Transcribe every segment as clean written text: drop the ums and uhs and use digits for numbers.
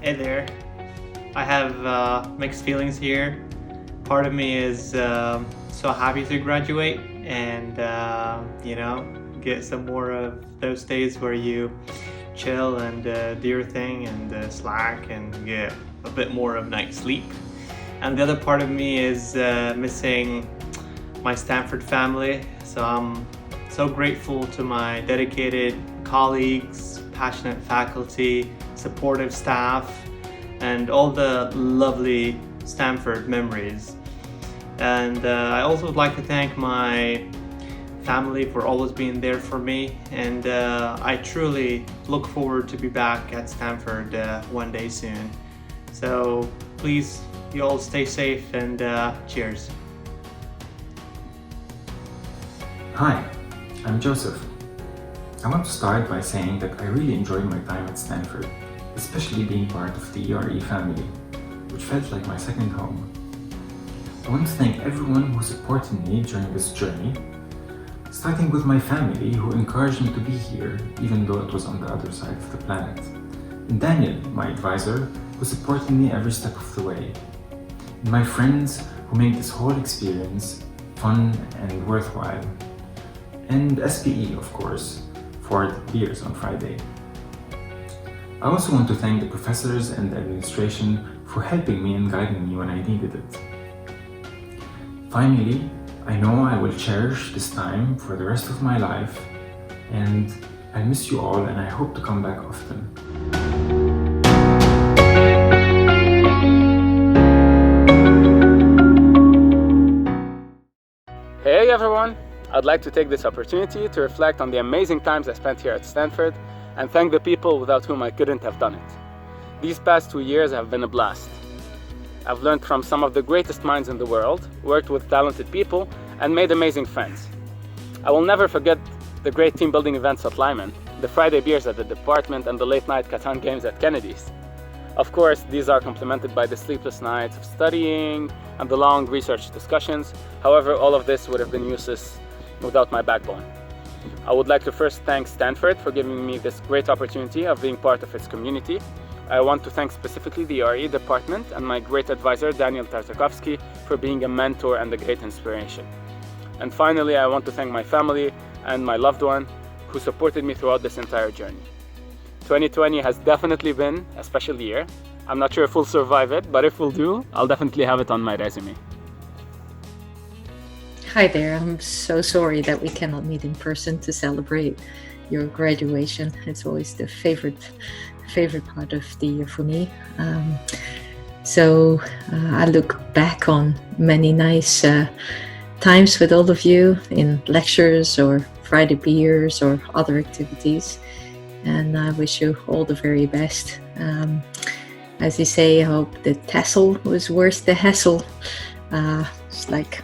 Hey there. I have mixed feelings here. Part of me is so happy to graduate and, get some more of those days where you chill and do your thing and slack and get a bit more of night's sleep. And the other part of me is missing my Stanford family. So I'm so grateful to my dedicated colleagues, passionate faculty, supportive staff, and all the lovely Stanford memories. And I also would like to thank my family for always being there for me. And I truly look forward to be back at Stanford one day soon. So please, you all stay safe and cheers. Hi, I'm Joseph. I want to start by saying that I really enjoyed my time at Stanford, especially being part of the ERE family, which felt like my second home. I want to thank everyone who supported me during this journey, starting with my family who encouraged me to be here even though it was on the other side of the planet, and Daniel, my advisor, who supported me every step of the way, and my friends who made this whole experience fun and worthwhile, and SPE, of course, for the beers on Friday. I also want to thank the professors and the administration for helping me and guiding me when I needed it. Finally, I know I will cherish this time for the rest of my life, and I miss you all and I hope to come back often. Hey everyone! I'd like to take this opportunity to reflect on the amazing times I spent here at Stanford and thank the people without whom I couldn't have done it. These past 2 years have been a blast. I've learned from some of the greatest minds in the world, worked with talented people, and made amazing friends. I will never forget the great team building events at Lyman, the Friday beers at the department, and the late night Catan games at Kennedy's. Of course, these are complemented by the sleepless nights of studying and the long research discussions. However, all of this would have been useless without my backbone. I would like to first thank Stanford for giving me this great opportunity of being part of its community. I want to thank specifically the ERE department and my great advisor Daniel Tartakovsky for being a mentor and a great inspiration. And finally, I want to thank my family and my loved one who supported me throughout this entire journey. 2020 has definitely been a special year. I'm not sure if we'll survive it, but if we'll do, I'll definitely have it on my resume. Hi there, I'm so sorry that we cannot meet in person to celebrate your graduation. It's always the favorite part of the year for me. I look back on many nice times with all of you in lectures or Friday beers or other activities, and I wish you all the very best. As you say, I hope the tassel was worth the hassle. It's like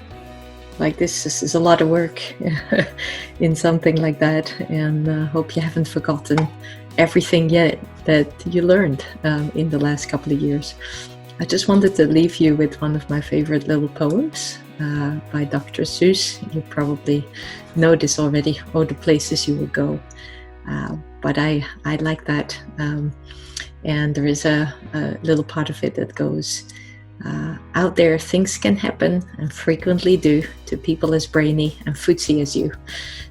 this is a lot of work in something like that, and hope you haven't forgotten everything yet that you learned in the last couple of years. I just wanted to leave you with one of my favorite little poems by Dr. Seuss. You probably know this already, "Oh, the places you will go." But I like that, and there is a little part of it that goes, out there things can happen and frequently do to people as brainy and footsy as you.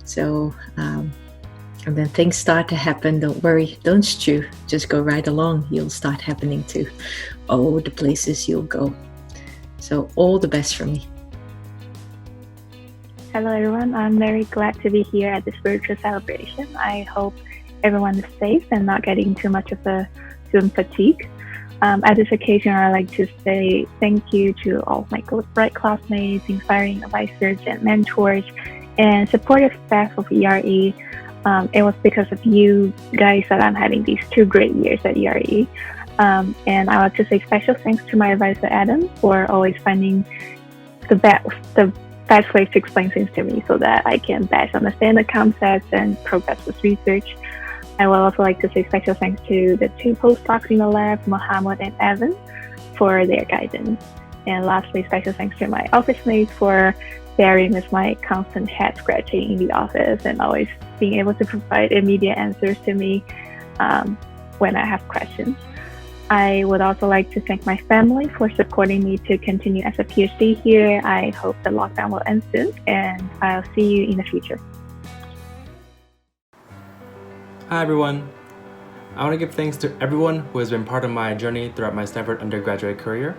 So and then things start to happen, don't worry, don't stew, just go right along, you'll start happening too. Oh, the places you'll go. So all the best from me. Hello everyone, I'm very glad to be here at this virtual celebration. I hope everyone is safe and not getting too much of a Zoom fatigue. At this occasion, I'd like to say thank you to all of my bright classmates, inspiring advisors and mentors, and supportive staff of ERE. It was because of you guys that I'm having these 2 great years at ERE. And I want to say special thanks to my advisor Adam for always finding the best way to explain things to me so that I can best understand the concepts and progress with research. I would also like to say special thanks to the 2 postdocs in the lab, Mohammed and Evan, for their guidance. And lastly, special thanks to my office mates for bearing with my constant head scratching in the office and always being able to provide immediate answers to me when I have questions. I would also like to thank my family for supporting me to continue as a PhD here. I hope the lockdown will end soon, and I'll see you in the future. Hi everyone. I want to give thanks to everyone who has been part of my journey throughout my Stanford undergraduate career.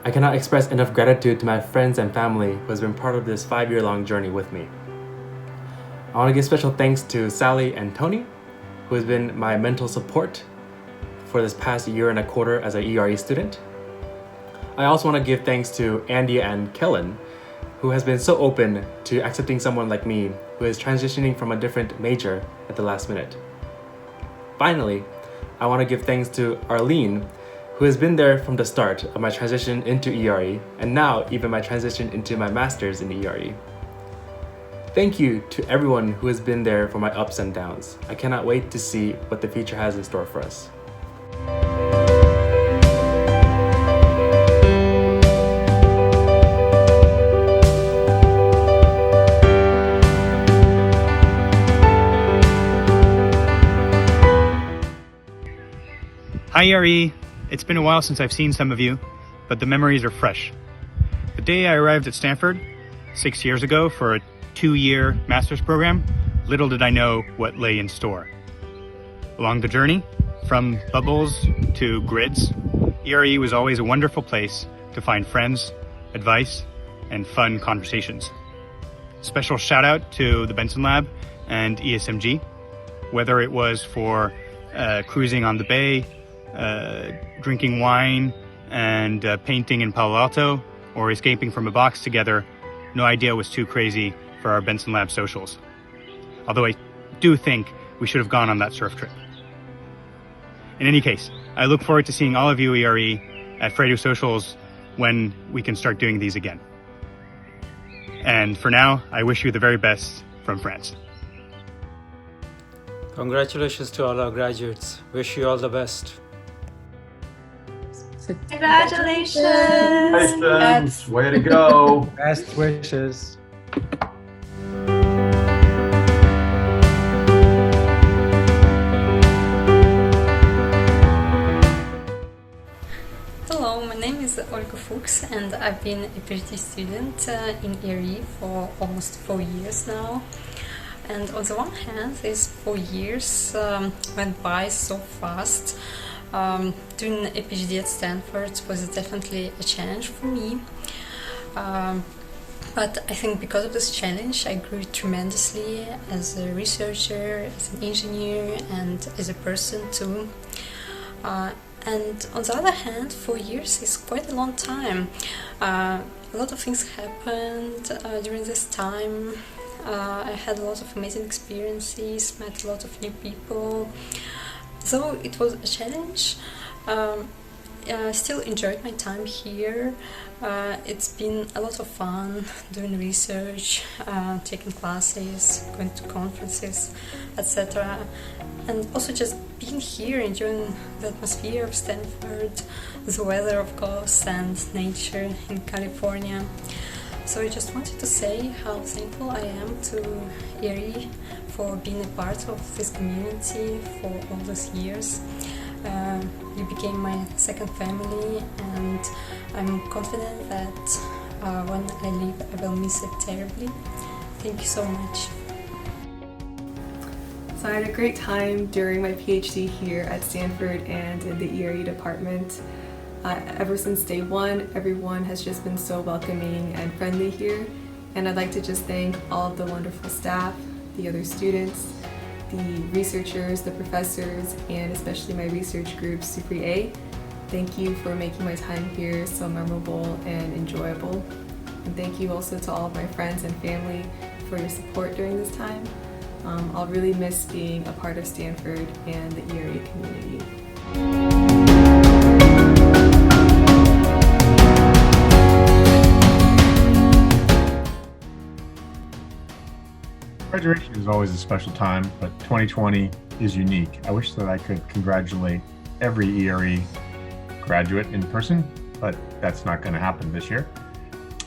I cannot express enough gratitude to my friends and family who has been part of this 5-year-long journey with me. I want to give special thanks to Sally and Tony, who has been my mental support for this past 1.25 years as an ERE student. I also want to give thanks to Andy and Kellen, who has been so open to accepting someone like me who is transitioning from a different major at the last minute. Finally, I want to give thanks to Arlene, who has been there from the start of my transition into ERE, and now even my transition into my master's in ERE. Thank you to everyone who has been there for my ups and downs. I cannot wait to see what the future has in store for us. Hi ERE, it's been a while since I've seen some of you, but the memories are fresh. The day I arrived at Stanford 6 years ago for a 2-year master's program, little did I know what lay in store. Along the journey, from bubbles to grids, ERE was always a wonderful place to find friends, advice, and fun conversations. Special shout out to the Benson Lab and ESMG, whether it was for cruising on the bay, drinking wine and painting in Palo Alto, or escaping from a box together. No idea was too crazy for our Benson Lab socials. Although I do think we should have gone on that surf trip. In any case, I look forward to seeing all of you ERE at Fredo Socials when we can start doing these again. And for now, I wish you the very best from France. Congratulations to all our graduates. Wish you all the best. Congratulations! Way to go! Best wishes. Hello, my name is Olga Fuchs and I've been a PhD student in ERE for almost 4 years now. And on the one hand, these 4 years went by so fast. Doing a PhD at Stanford was definitely a challenge for me. But I think because of this challenge, I grew tremendously as a researcher, as an engineer, and as a person too. And on the other hand, 4 years is quite a long time. A lot of things happened during this time. I had a lot of amazing experiences, met a lot of new people. Though it was a challenge, I still enjoyed my time here. It's been a lot of fun doing research, taking classes, going to conferences, etc. And also just being here, enjoying the atmosphere of Stanford, the weather of course, and nature in California. So I just wanted to say how thankful I am to ERE for being a part of this community for all those years. You became my second family, and I'm confident that when I leave I will miss it terribly. Thank you so much. So I had a great time during my PhD here at Stanford and in the ERE department. Ever since day one, everyone has just been so welcoming and friendly here, and I'd like to just thank all of the wonderful staff, the other students, the researchers, the professors, and especially my research group, Super A. Thank you for making my time here so memorable and enjoyable. And thank you also to all of my friends and family for your support during this time. I'll really miss being a part of Stanford and the ERE community. Graduation is always a special time, but 2020 is unique. I wish that I could congratulate every ERE graduate in person, but that's not going to happen this year.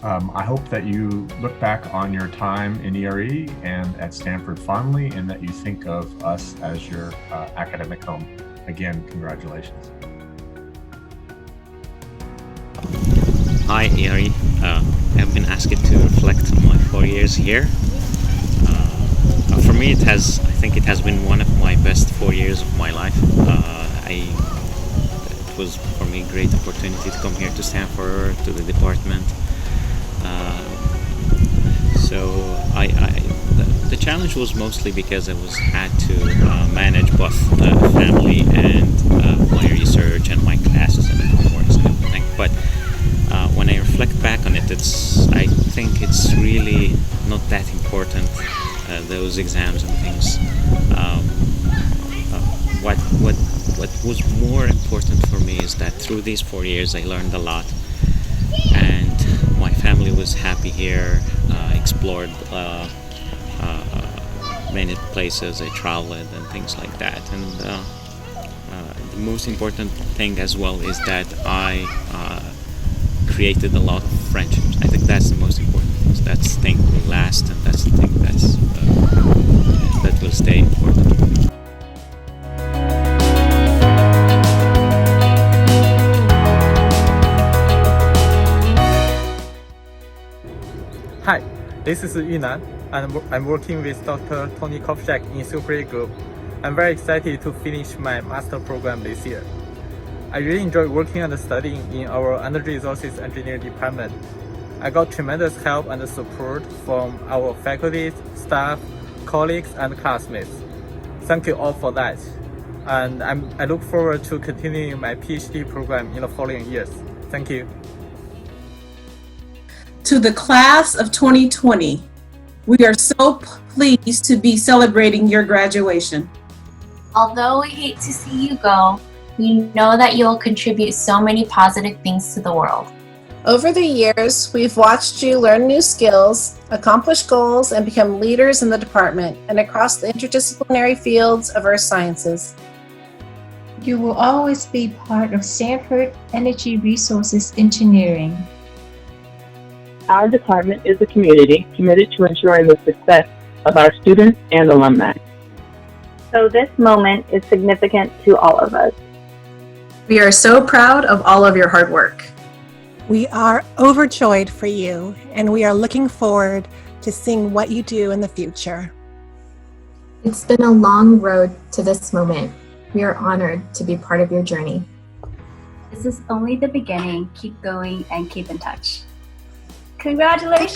I hope that you look back on your time in ERE and at Stanford fondly, and that you think of us as your academic home. again, congratulations. Hi, ERE. I've been asked to reflect on my 4 years here. For me, I think it has been one of my best 4 years of my life. It was for me a great opportunity to come here to Stanford, to the department. The challenge was mostly because I had to manage both family and my research and my classes and the homeworks and everything. But when I reflect back on it, I think it's really not that important, those exams and things. What was more important for me is that through these 4 years I learned a lot, and my family was happy here. Explored many places, I traveled and things like that. And the most important thing as well is that I created a lot of friendships. I think that's the most important thing. That's the thing will last, and that's the thing that will stay important for me. Hi, this is Yunan, and I'm working with Dr. Tony Khebzegga in Eshkoori group. I'm very excited to finish my master program this year. I really enjoy working and studying in our Energy Resources Engineering department. I got tremendous help and support from our faculty, staff, colleagues, and classmates. Thank you all for that. And I look forward to continuing my PhD program in the following years. Thank you. To the class of 2020, we are so pleased to be celebrating your graduation. Although we hate to see you go, we know that you will contribute so many positive things to the world. Over the years, we've watched you learn new skills, accomplish goals, and become leaders in the department and across the interdisciplinary fields of earth sciences. You will always be part of Stanford Energy Resources Engineering. Our department is a community committed to ensuring the success of our students and alumni. So this moment is significant to all of us. We are so proud of all of your hard work. We are overjoyed for you, and we are looking forward to seeing what you do in the future. It's been a long road to this moment. We are honored to be part of your journey. This is only the beginning. Keep going and keep in touch. Congratulations!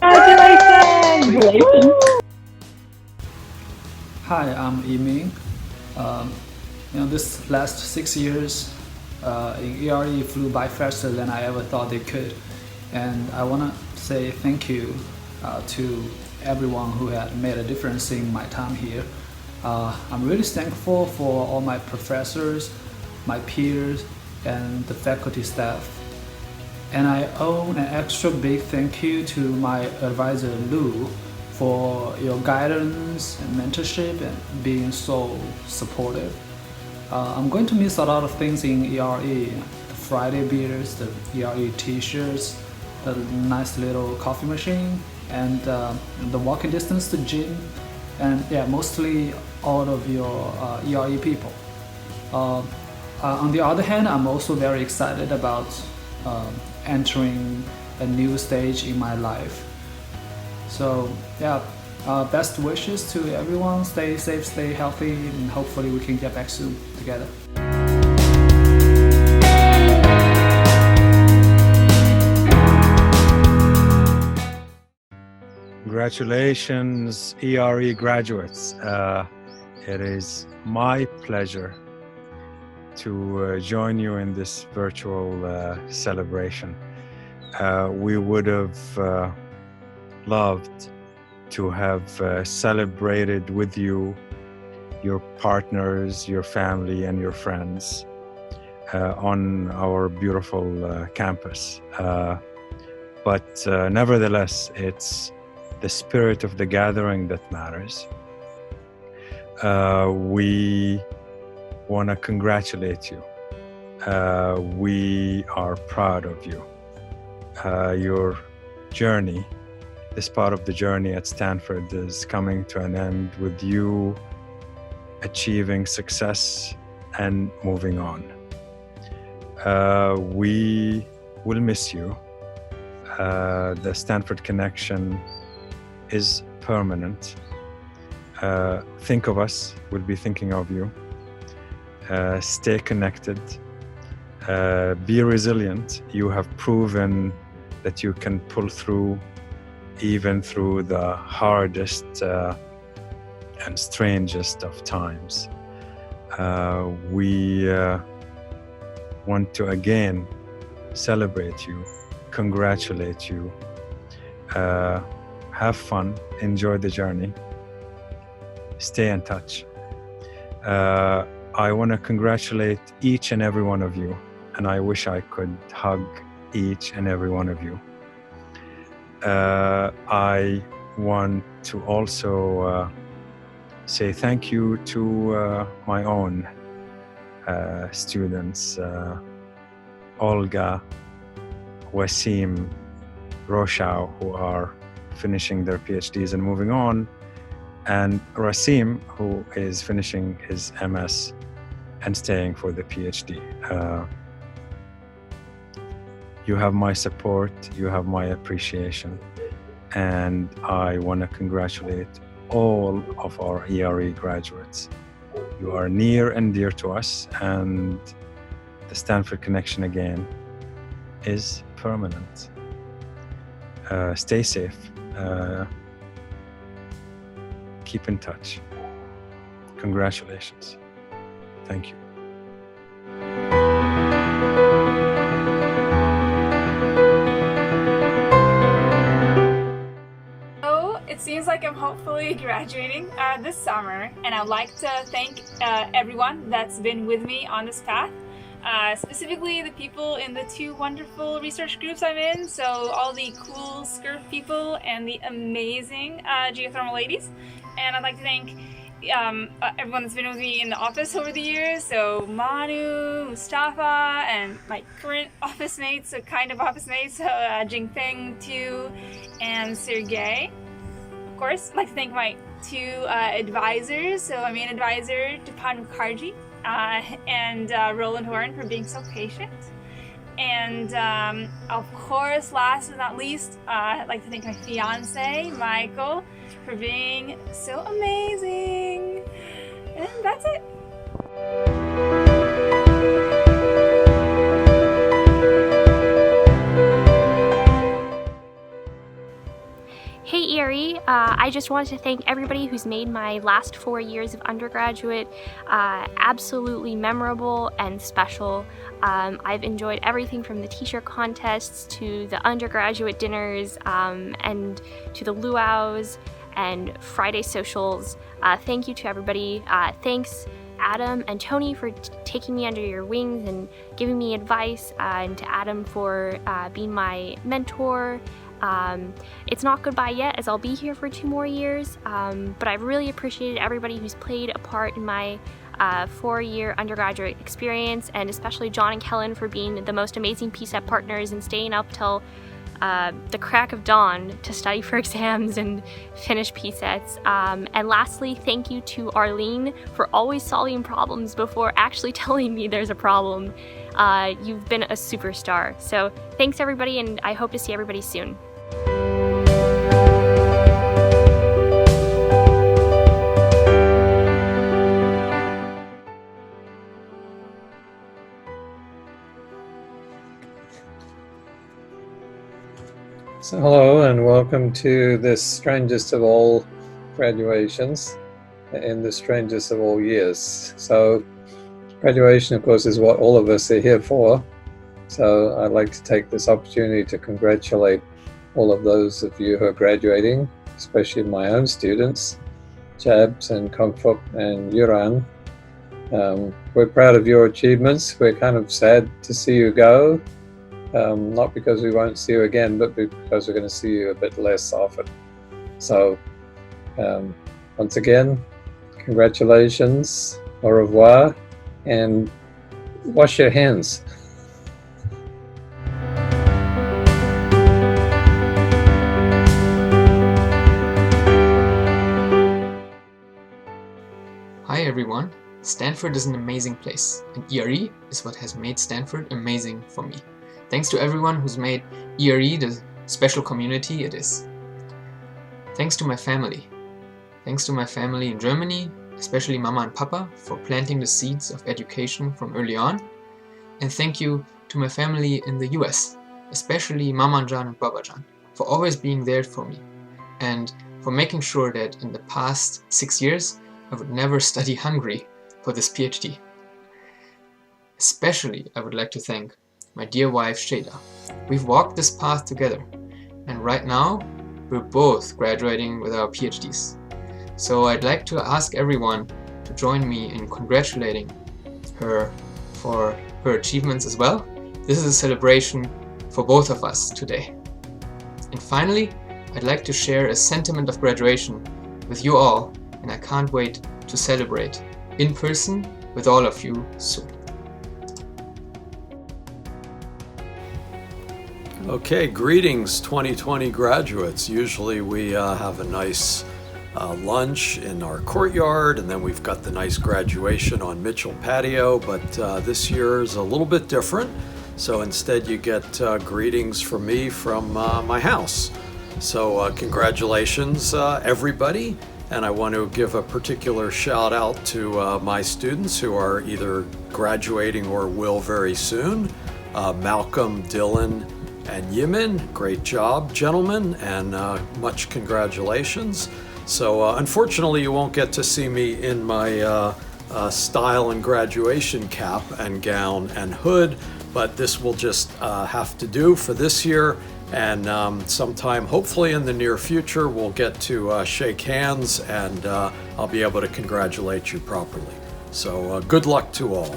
Congratulations! Hi, I'm Yiming. This last 6 years in ERE flew by faster than I ever thought they could. And I want to say thank you to everyone who had made a difference in my time here. I'm really thankful for all my professors, my peers, and the faculty staff. And I owe an extra big thank you to my advisor Lou for your guidance and mentorship and being so supportive. I'm going to miss a lot of things in ERE, the Friday beers, the ERE t-shirts, the nice little coffee machine, and the walking distance to gym, and yeah, mostly all of your ERE people. On the other hand, I'm also very excited about entering a new stage in my life. So yeah, best wishes to everyone. Stay safe, stay healthy, and hopefully we can get back soon together. Congratulations, ERE graduates. It is my pleasure to join you in this virtual celebration. We would have loved to have celebrated with you, your partners, your family, and your friends on our beautiful campus. But nevertheless, it's the spirit of the gathering that matters. We want to congratulate you. We are proud of you. Your journey, this part of the journey at Stanford, is coming to an end with you achieving success and moving on. We will miss you. The Stanford connection is permanent. Think of us, we'll be thinking of you. Stay connected. Be resilient. You have proven that you can pull through even through the hardest and strangest of times. We want to again celebrate you, congratulate you, have fun, enjoy the journey, stay in touch. I want to congratulate each and every one of you, and I wish I could hug each and every one of you. I want to also say thank you to my own students, Olga, Ouassim, Roshao, who are finishing their PhDs and moving on, and Rasim, who is finishing his MS and staying for the PhD. You have my support, you have my appreciation, and I want to congratulate all of our ERE graduates. You are near and dear to us, and the Stanford connection again is permanent. Stay safe. Keep in touch. Congratulations. Thank you. It seems like I'm hopefully graduating this summer, and I'd like to thank everyone that's been with me on this path, specifically the people in the 2 wonderful research groups I'm in, so all the cool SCURF people and the amazing geothermal ladies. And I'd like to thank everyone that's been with me in the office over the years, so Manu, Mustafa, and my current office mates, so kind of office mates, so Jingfeng Tu and Sergey. Of course, I'd like to thank my 2 advisors, so my main advisor, Tupan Mukherjee, and Roland Horn for being so patient. And of course, last but not least, I'd like to thank my fiance, Michael, for being so amazing. And that's it. Hey ERE, I just wanted to thank everybody who's made my last 4 years of undergraduate absolutely memorable and special. I've enjoyed everything from the t-shirt contests to the undergraduate dinners and to the luau's and Friday socials. Thank you to everybody. Thanks Adam and Tony for taking me under your wings and giving me advice, and to Adam for being my mentor. It's not goodbye yet, as I'll be here for 2 more years, but I've really appreciated everybody who's played a part in my 4-year undergraduate experience, and especially John and Kellen for being the most amazing PSET partners and staying up till the crack of dawn to study for exams and finish PSETs. And lastly, thank you to Arlene for always solving problems before actually telling me there's a problem. You've been a superstar. So thanks everybody, and I hope to see everybody soon. So hello and welcome to this strangest of all graduations in the strangest of all years. So graduation, of course, is what all of us are here for. So I'd like to take this opportunity to congratulate all of those of you who are graduating, especially my own students, Jabs and Kongfup and Yuran. We're proud of your achievements. We're kind of sad to see you go. Not because we won't see you again, but because we're going to see you a bit less often. So, once again, congratulations, au revoir, and wash your hands. Hi everyone, Stanford is an amazing place, and ERE is what has made Stanford amazing for me. Thanks to everyone who's made ERE the special community it is. Thanks to my family. Thanks to my family in Germany, especially Mama and Papa, for planting the seeds of education from early on. And thank you to my family in the US, especially Mamanjan and Babajan, for always being there for me, and for making sure that in the past 6 years I would never study hungry for this PhD. Especially I would like to thank my dear wife Sheda. We've walked this path together, and right now we're both graduating with our PhDs. So I'd like to ask everyone to join me in congratulating her for her achievements as well. This is a celebration for both of us today. And finally, I'd like to share a sentiment of graduation with you all, and I can't wait to celebrate in person with all of you soon. Okay, greetings 2020 graduates. Usually we have a nice lunch in our courtyard, and then we've got the nice graduation on Mitchell patio, but this year is a little bit different. So instead you get greetings from me from my house. So congratulations everybody, and I want to give a particular shout out to my students who are either graduating or will very soon. Malcolm, Dylan, and Yimin, great job gentlemen, and much congratulations. So unfortunately you won't get to see me in my style and graduation cap and gown and hood, but this will just have to do for this year, and sometime hopefully in the near future we'll get to shake hands, and I'll be able to congratulate you properly. So good luck to all.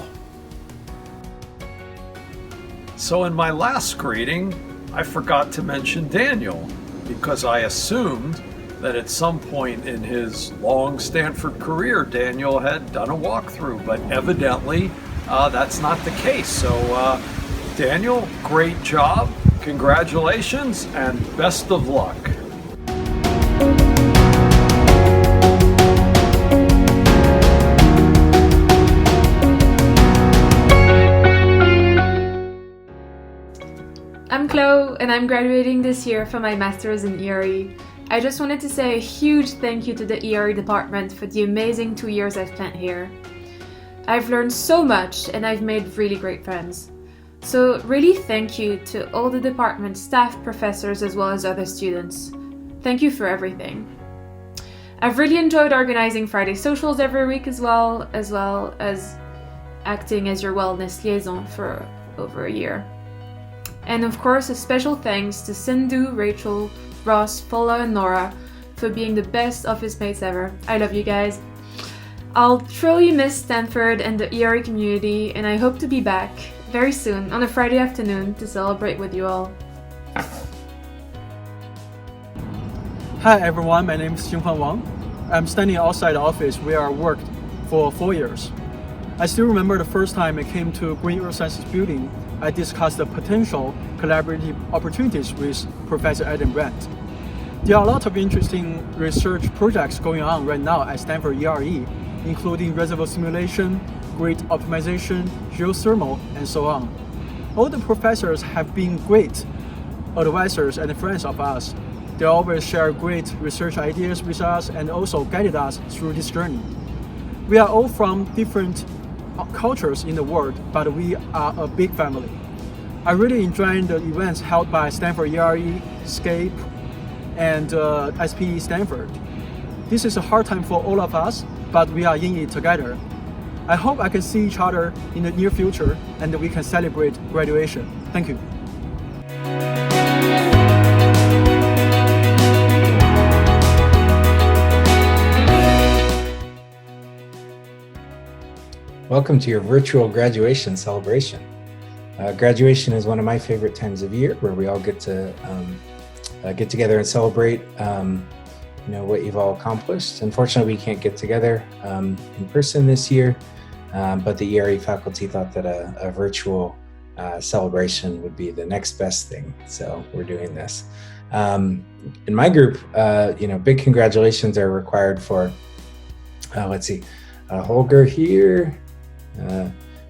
So in my last greeting, I forgot to mention Daniel, because I assumed that at some point in his long Stanford career, Daniel had done a walkthrough, but evidently that's not the case. So Daniel, great job, congratulations, and best of luck. I'm Chloe, and I'm graduating this year from my master's in ERE. I just wanted to say a huge thank you to the ERE department for the amazing 2 years I've spent here. I've learned so much, and I've made really great friends. So really thank you to all the department staff, professors, as well as other students. Thank you for everything. I've really enjoyed organizing Friday socials every week as well as acting as your wellness liaison for over a year. And of course, a special thanks to Sindhu, Rachel, Ross, Paula, and Nora for being the best office mates ever. I love you guys. I'll truly miss Stanford and the ERE community, and I hope to be back very soon on a Friday afternoon to celebrate with you all. Hi everyone, my name is Xinghua Wang. I'm standing outside the office where I worked for 4 years. I still remember the first time I came to Gwynn Earth Sciences building. I discussed the potential collaborative opportunities with Professor Adam Brandt. There are a lot of interesting research projects going on right now at Stanford ERE, including reservoir simulation, grid optimization, geothermal, and so on. All the professors have been great advisors and friends of us. They always share great research ideas with us and also guided us through this journey. We are all from different cultures in the world, but we are a big family. I really enjoyed the events held by Stanford ERE, SCAPE, and SPE Stanford. This is a hard time for all of us, but we are in it together. I hope I can see each other in the near future and we can celebrate graduation. Thank you. Welcome to your virtual graduation celebration. Graduation is one of my favorite times of year, where we all get to get together and celebrate what you've all accomplished. Unfortunately, we can't get together in person this year, but the ERE faculty thought that a virtual celebration would be the next best thing, so we're doing this. In my group, big congratulations are required for, Holger here,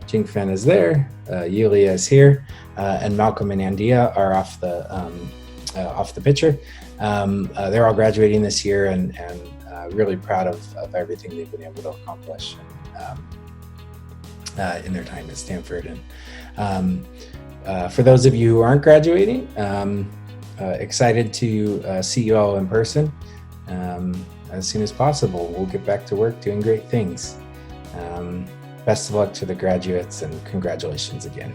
Jingfen is there, Yulia is here, and Malcolm and Andia are off the picture. They're all graduating this year, and really proud of everything they've been able to accomplish in their time at Stanford. And for those of you who aren't graduating, excited to see you all in person as soon as possible. We'll get back to work doing great things. Best of luck to the graduates, and congratulations again.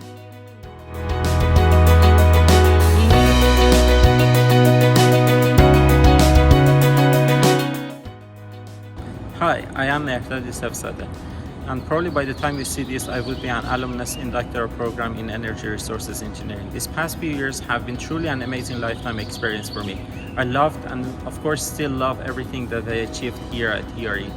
Hi, I am Mehrdad Yousefzadeh, and probably by the time you see this, I would be an alumnus in doctoral program in energy resources engineering. These past few years have been truly an amazing lifetime experience for me. I loved and of course still love everything that I achieved here at ERE.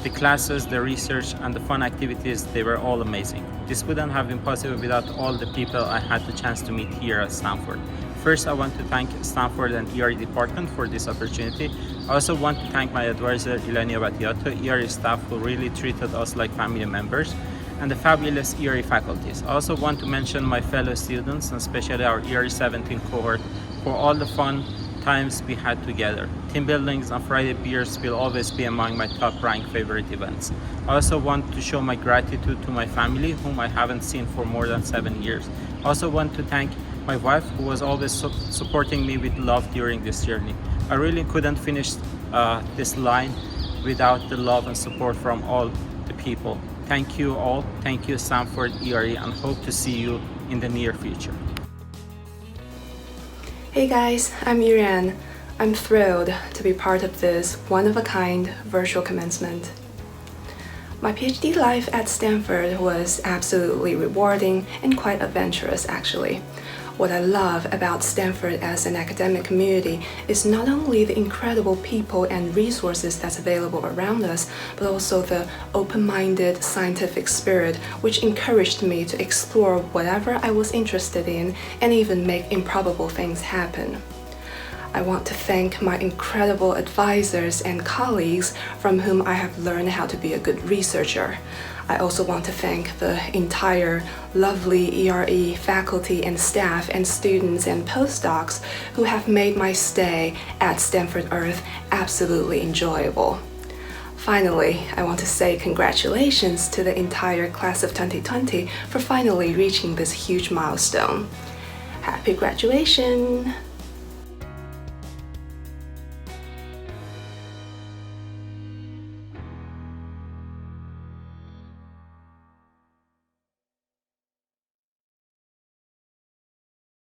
The classes, the research, and the fun activities, they were all amazing. This wouldn't have been possible without all the people I had the chance to meet here at Stanford. First, I want to thank Stanford and ERE department for this opportunity. I also want to thank my advisor, Ilania Batiato, ERE staff who really treated us like family members, and the fabulous ERE faculties. I also want to mention my fellow students, and especially our ERE 17 cohort, for all the fun times we had together. Team buildings and Friday beers will always be among my top ranked favorite events. I also want to show my gratitude to my family, whom I haven't seen for more than 7 years. I also want to thank my wife, who was always supporting me with love during this journey. I really couldn't finish this line without the love and support from all the people. Thank you all. Thank you, Stanford, ERE, and hope to see you in the near future. Hey guys, I'm Yuran. I'm thrilled to be part of this one-of-a-kind virtual commencement. My PhD life at Stanford was absolutely rewarding and quite adventurous, actually. What I love about Stanford as an academic community is not only the incredible people and resources that's available around us, but also the open-minded scientific spirit which encouraged me to explore whatever I was interested in and even make improbable things happen. I want to thank my incredible advisors and colleagues from whom I have learned how to be a good researcher. I also want to thank the entire lovely ERE faculty and staff and students and postdocs who have made my stay at Stanford Earth absolutely enjoyable. Finally, I want to say congratulations to the entire class of 2020 for finally reaching this huge milestone. Happy graduation!